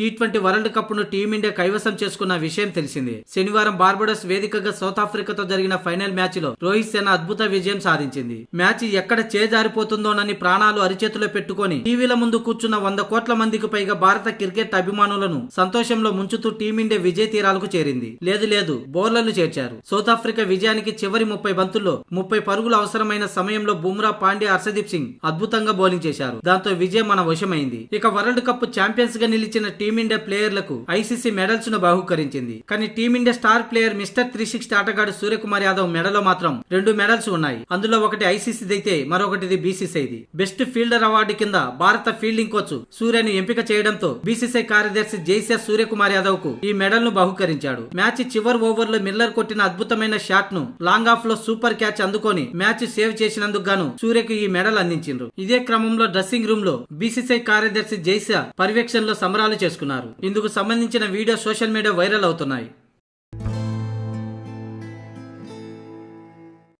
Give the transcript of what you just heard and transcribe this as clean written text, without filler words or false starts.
T20 world cup ను team India కైవసం చేసుకున్న విషయం తెలిసిందే. శనివారం బార్బడోస్ వేదికగా సౌత్ ఆఫ్రికాతో జరిగిన ఫైనల్ మ్యాచ్ లో రోహిత్ సేన అద్భుత విజయం సాధించింది. మ్యాచ్ ఎక్కడ చేజారిపోతుందోనని ప్రాణాలు అరిచేతిలో పెట్టుకుని టీవీల ముందు కూర్చున్న 100 కోట్ల మందికి పైగా భారత క్రికెట్ అభిమానులను సంతోషంలో ముంచుతూ టీమిండియా విజయ తీరాలకు చేరింది. లేదు బౌలర్లు చేర్చారు. సౌత్ ఆఫ్రికా విజయానికి చివరి 30 బంతుల్లో 30 పరుగులు అవసరమైన సమయంలో బుమ్రా, పాండ్యా, హర్షదీప్ సింగ్ అద్భుతంగా బౌలింగ్ చేశారు. దాంతో విజయం మన వశమైంది. ఇక వరల్డ్ కప్ ఛాంపియన్స్ గా నిలిచిన టీమిండియా ప్లేయర్లకు ఐసీసీ మెడల్స్ ను బహుకరించింది. కానీ టీమిండియా స్టార్ ప్లేయర్ మిస్టర్ 360 ఆటగాడు సూర్యకుమార్ యాదవ్ మెడలో మాత్రం 2 మెడల్స్ ఉన్నాయి. అందులో ఒకటి ఐసీసీదైతే మరొకటిది బీసీసీఐది. బెస్ట్ ఫీల్డర్ అవార్డు కింద భారత ఫీల్డింగ్ కోచ్ సూర్యను ఎంపిక చేయడంతో బీసీసీఐ కార్యదర్శి జైసా సూర్యకుమార్ యాదవ్ కు ఈ మెడల్ ను బహుకరించాడు. మ్యాచ్ చివరి ఓవర్ లో మిల్లర్ కొట్టిన అద్భుతమైన షాట్ ను లాంగ్ ఆఫ్ లో సూపర్ క్యాచ్ అందుకొని మ్యాచ్ సేవ్ చేసినందుకు గాను సూర్యకు ఈ మెడల్ అందించిండ్రు. ఇదే క్రమంలో డ్రెస్సింగ్ రూమ్ లో బీసీసీఐ కార్యదర్శి జైసా పర్యవేక్షణలో సంబరాలు చేసుకున్నారు. ఇందుకు సంబంధించిన వీడియో సోషల్ మీడియా వైరల్ అవుతున్నాయి.